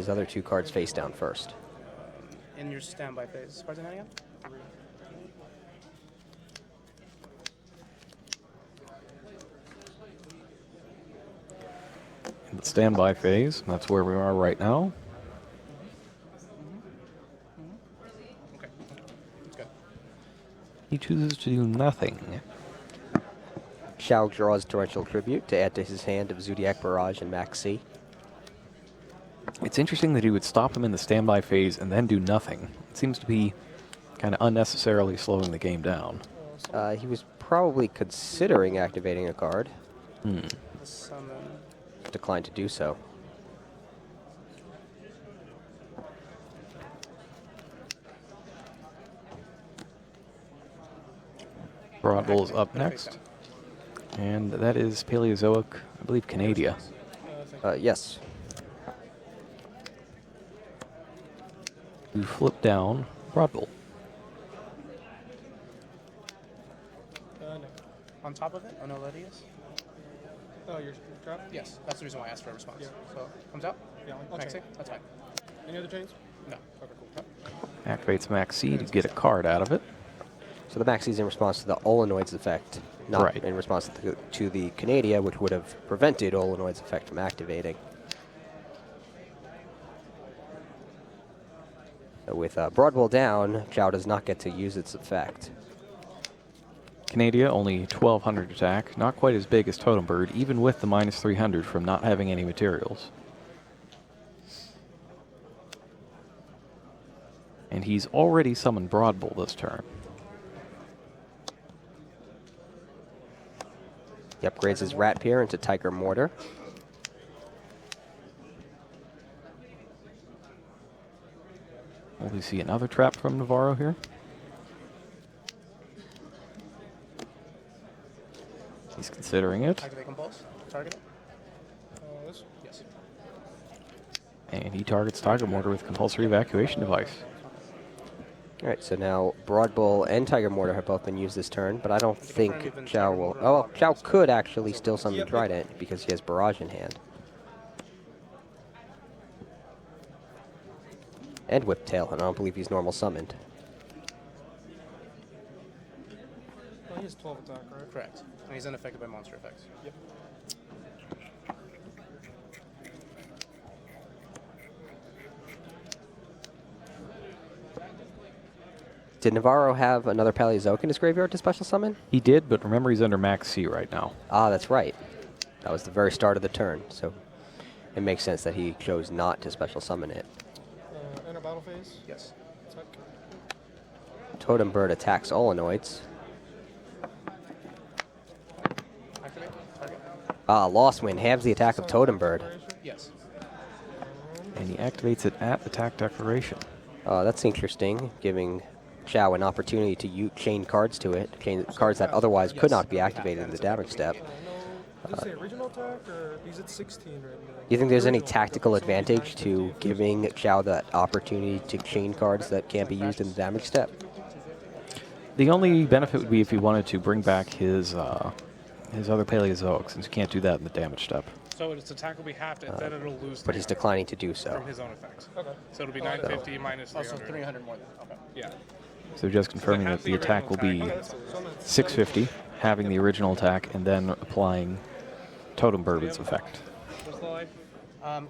his other two cards face down first. In your standby phase. Cards in hand again? In the standby phase, that's where we are right now. Okay. That's good. He chooses to do nothing. Xiao draws Torrential Tribute to add to his hand of Zodiac Barrage and Max C. It's interesting that he would stop him in the standby phase and then do nothing. It seems to be kind of unnecessarily slowing the game down. He was probably considering activating a card. Summon. Declined to do so. Broadbull is up next. And that is Paleozoic, I believe, Canadia. Yes. You flip down Broadbull. No. On top of it? Oh, no, Ledius? Oh, your drop? Yes, that's the reason why I asked for a response. Yeah. So, comes out? Yeah, I'll Maxi? check. That's fine. Any other chains? No. Okay, cool. Activates Max C to get a card out of it. So the Maxi is in response to the Olenoid's effect, not Right. in response to the Canadia, which would have prevented Olenoid's effect from activating. So with Broadbull down, Xiao does not get to use its effect. Canadia, only 1200 attack, not quite as big as Totem Bird, even with the minus 300 from not having any materials. And he's already summoned Broadbull this turn. He upgrades his Rat Pier into Tiger Mortar. Will we see another trap from Navarro here? He's considering it. Activate Compulse. Target it. This? Yes. And he targets Tiger Mortar with Compulsory Evacuation Device. All right, so now Broadbull and Tiger Mortar have both been used this turn, but I don't think Xiao will... Oh, well, Xiao could actually still summon Trident because he has Barrage in hand. And Whiptail, and I don't believe he's normal summoned. Oh, he has 12 attack, right? Correct. And he's unaffected by monster effects. Yep. Did Navarro have another Paleozoic in his graveyard to special summon? He did, but remember he's under Max C right now. Ah, that's right. That was the very start of the turn, so it makes sense that he chose not to special summon it. Enter battle phase? Yes. Attack. Totem Bird attacks Olenoids. Activate. Target. Ah, Lost Wind halves the attack of Totem Bird. Yes. And he activates it at attack declaration. That's interesting, giving Xiao an opportunity to chain cards to it, chain cards that otherwise could not be activated in the damage step. Does it say original attack, or he's at 16 right now? Do you think there's any tactical advantage to giving Xiao that opportunity to chain cards that can't be used in the damage step? The only benefit would be if he wanted to bring back his other Paleozoic, since he can't do that in the damage step. So its attack will be halved, and then it'll lose. But he's declining to do so. from his own effects. Okay. So it'll be 950 minus Also 300. 300 more than. Okay. Yeah. So just confirming that the attack will be 650, having the original attack, and then applying Totem Bird's effect. What's the life?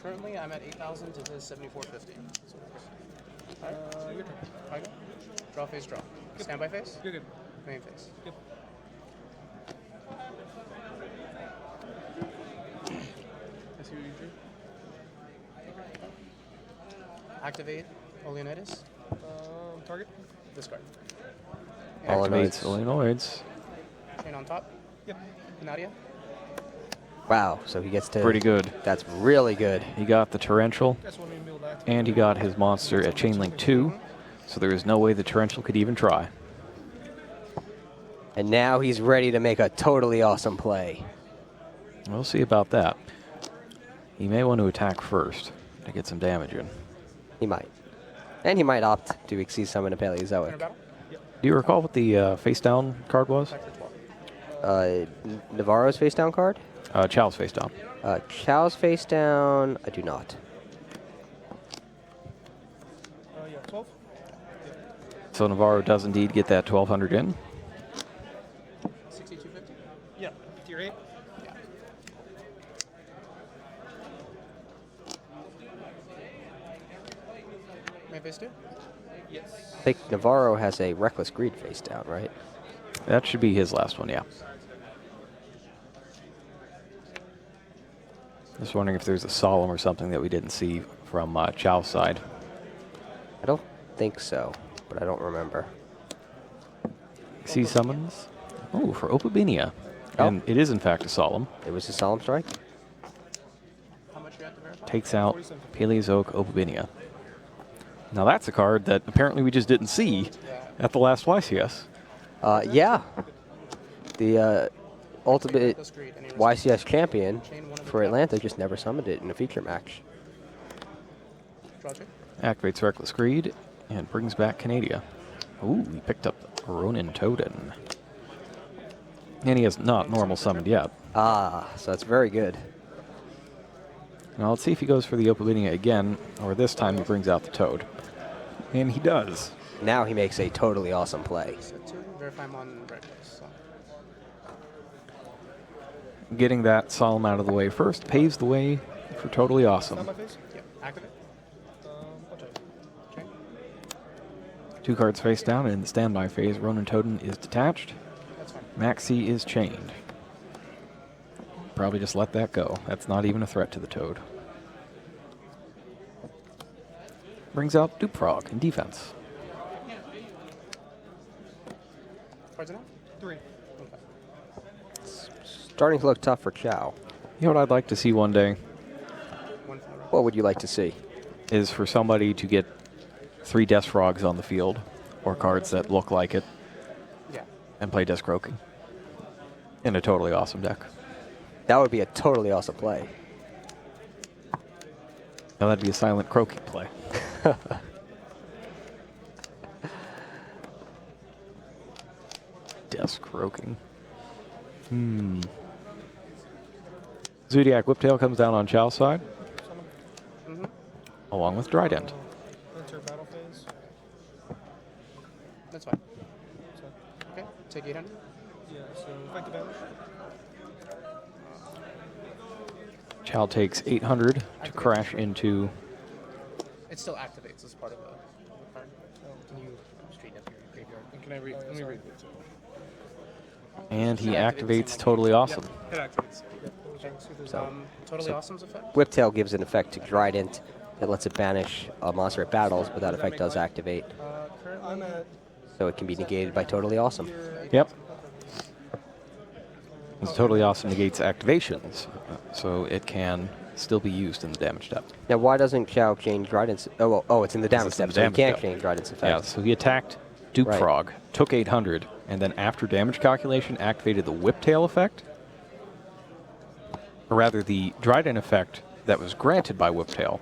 Currently, I'm at 8,000 to his 7,450. So, Your turn. Tiger. Draw phase, draw. Standby phase. You're good. Main phase. Yep. I see what you drew. Activate Oleonidas. Target? Discard. Activates Olenoids. Chain on top. Yep. Nadia. Wow, so he gets to... Pretty good. That's really good. He got the Torrential, That's one we milled back. and he got his monster at Chainlink 2, so there is no way the Torrential could even try. And now he's ready to make a totally awesome play. We'll see about that. He may want to attack first to get some damage in. He might. And he might opt to Exceed Summon a Paleozoic. Enter battle. Do you recall what the face-down card was? Attack for 12. Navarro's face down card? Chow's face-down. Xiao's face down, I do not. Yeah, 12? So Navarro does indeed get that 1,200 in. 6250? Yeah, tier 8. Yeah. May I face two? Yes. I think Navarro has a Reckless Greed face down, right? That should be his last one, yeah. Just wondering if there's a solemn or something that we didn't see from Chow's side. I don't think so, but I don't remember. See summons? Oh, for Opabinia. Oh. And it is, in fact, a solemn. It was a Solemn Strike? How much you have to verify? Takes out Paleozoic Opabinia. Now that's a card that apparently we just didn't see at the last YCS. Yeah. The ultimate Reckless Greed, any YCS champion Chain one of the for top. Atlanta just never summoned it in a feature match. Draw check. Activates Reckless Greed and brings back Canadia. Ooh, he picked up Ronin Toden. And he has not normal summoned yet. Ah, so that's very good. Now let's see if he goes for the Opabinia again, or this time he brings out the Toad. And he does. Now he makes a totally awesome play. Set two. Verify him on Reckless. So. Getting that solemn out of the way first paves the way for totally Not awesome. my face? Yeah. Activate. I'll check. Okay. 2 cards face down, and in the standby phase, Ronin Toden is detached. That's fine. Maxi is chained. Probably just let that go. That's not even a threat to the Toad. Brings out Dupfrog in defense. Cards enough? 3. Okay. Starting to look tough for Chow. You know what I'd like to see one day One for the round. What would you like to see? is for somebody to get 3 Death Frogs on the field, or cards that look like it, Yeah. and play Death Croaking in a totally awesome deck. That would be a totally awesome play. Now that'd be a silent croaking play. Death Croaking. Zodiac Whiptail comes down on Chow's side, Mm-hmm. along with Trident. Enter battle phase. That's fine. So, Okay. Take 800. yeah, so effective damage. Chow takes 800 to crash into, It still activates as part of the card. Can you straighten up your graveyard? And can I read? Let me read it. and he activates Totally Awesome. It activates. Okay. So- Totally so- Awesome's effect? Whiptail gives an effect to Trident that lets it banish a monster it battles, but that effect does activate, Currently, I'm at so it can be negated by Totally Awesome. tier Yep. It's Totally Awesome negates activations, so it can still be used in the damage step. Now, why doesn't Chow change Trident's? It's in the damage it's in step, the so he damage can't step. change Trident's effect. Yeah, so he attacked Duke Right. Frog, took 800, and then after damage calculation activated the Whiptail effect. Or rather, the Dryden effect that was granted by Whiptail.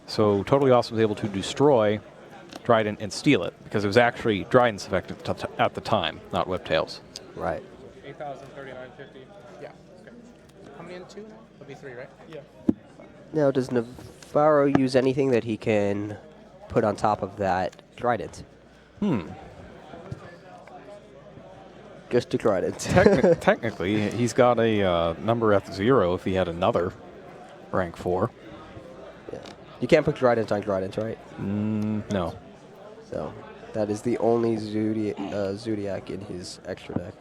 So Totally Awesome was able to destroy Dryden and steal it, because it was actually Dryden's effect at the time, not Whiptail's. Right. 8,039.50. Yeah. Okay. How many in 2 now? It'll be 3, right? Yeah. Now, does Navarro use anything that he can put on top of that Trident? Just to Trident. Technically, he's got a number at 0 if he had another rank 4. Yeah. You can't put Trident on Trident, right? No. So that is the only Zodiac in his extra deck.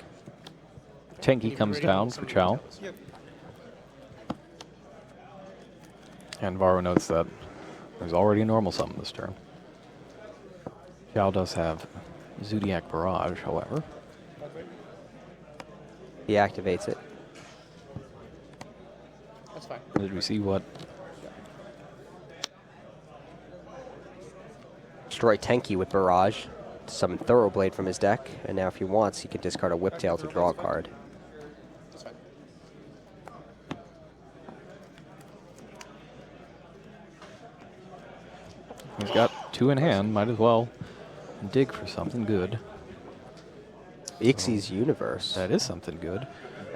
Tenki comes down for Chow. Yep. And Varro notes that there's already a normal summon this turn. Chow does have Zodiac Barrage, however. He activates it. That's fine. Did we see what? Destroy Tenki with Barrage to summon Thoroughblade from his deck, and now if he wants, he can discard a Whiptail to draw a card. That's fine. He's got 2 in hand, might as well dig for something good. Ixie's Universe. That is something good,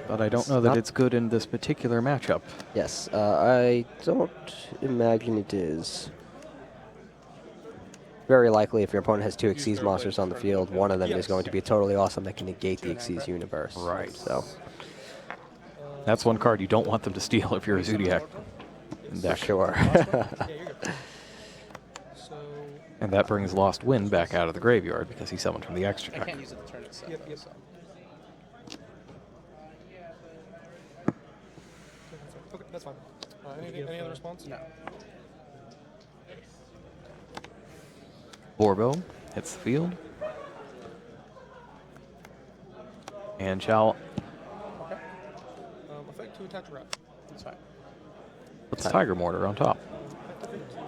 but I don't know that not- it's good in this particular matchup. Yes, I don't imagine it is. very likely, if your opponent has 2 Xyz their monsters blade on the to field, one of them is Yes. going to be totally awesome that can negate the 2/9, Xyz correct? universe. Right. So, That's one card you don't want them to steal if you're a Zodiac for deck. sure. Yeah, you're good. So, And that brings Lost Wind back out of the graveyard because he summoned from the extra I deck. can't use it the turn itself. Yep, though, yep. so. okay, that's fine. Any other response? No. Borbo hits the field. And Chow Effect to attach wrap. That's fine. puts Tiger Mortar on top.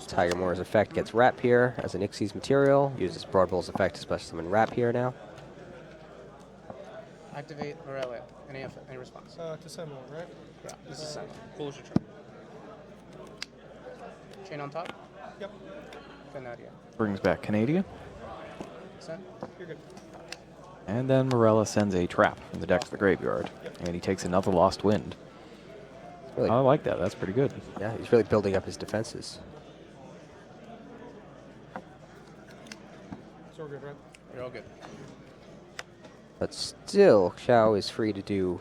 Tiger Moore's effect gets Wrap here as an Xyz material. Uses Broad Bull's effect to special summon Wrap here now. Activate Morelia. Any response? To send one, right? Yeah, this is send. Foolish return. Chain on top. Yep. Canadia. Brings back Canada. Send. You're good. And then Morella sends a trap from the deck to the graveyard. And he takes another Lost Wind. Really, I like that. That's pretty good. yeah, he's really building up his defenses. So we're good, right? You're all good. But still, Xiao is free to do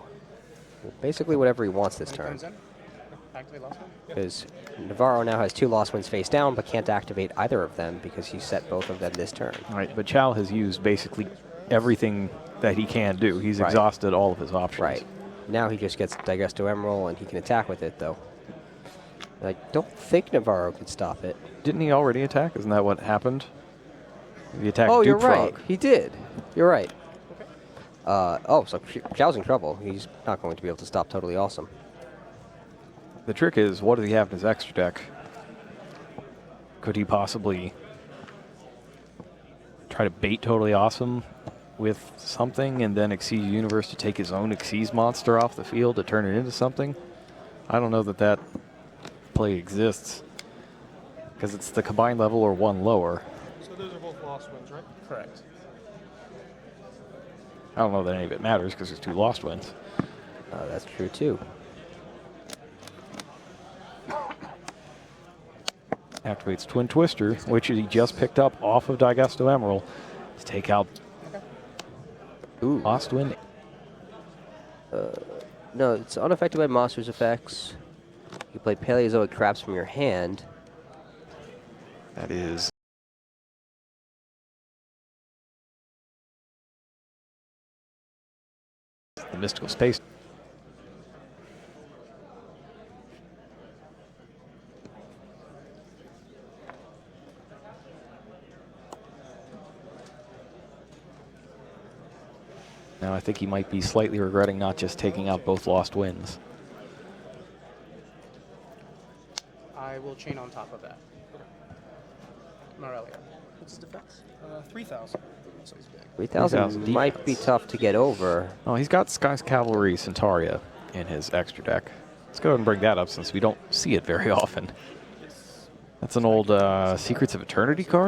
basically whatever he wants this When he turn. comes in, activate last one. Because Navarro now has 2 Lost Winds face down, but can't activate either of them because he set both of them this turn. All right, but Chow has used basically everything that he can do. He's Right. exhausted all of his options. Right. Now he just gets Digesto Emerald, and he can attack with it, though. I don't think Navarro could stop it. Didn't he already attack? Isn't that what happened? He attacked Oh, Duke you're right. Frog. He did. You're right. Oh, so Xiao's in trouble. He's not going to be able to stop Totally Awesome. The trick is, what does he have in his extra deck? Could he possibly try to bait Totally Awesome with something and then Xyz Universe to take his own Xyz monster off the field to turn it into something? I don't know that that play exists because it's the combined level or one lower. So those are both lost wins, right? Correct. I don't know that any of it matters because there's 2 Lost Winds. That's true, too. Activates Twin Twister, which he just picked up off of Digesto Emerald to take out Ooh. Lost Wind. No, it's unaffected by monsters' effects. You play Paleozoic Traps from your hand. That is the Mystical Space. Now I think he might be slightly regretting not just taking out both Lost Winds. I will chain on top of that. Morelia. What's his defense? 3,000. So he's big. 3,000 3,000 might be tough to get over. Oh, he's got Sky's Cavalry Centaria in his extra deck. Let's go ahead and bring that up since we don't see it very often. That's an old Secrets of Eternity card.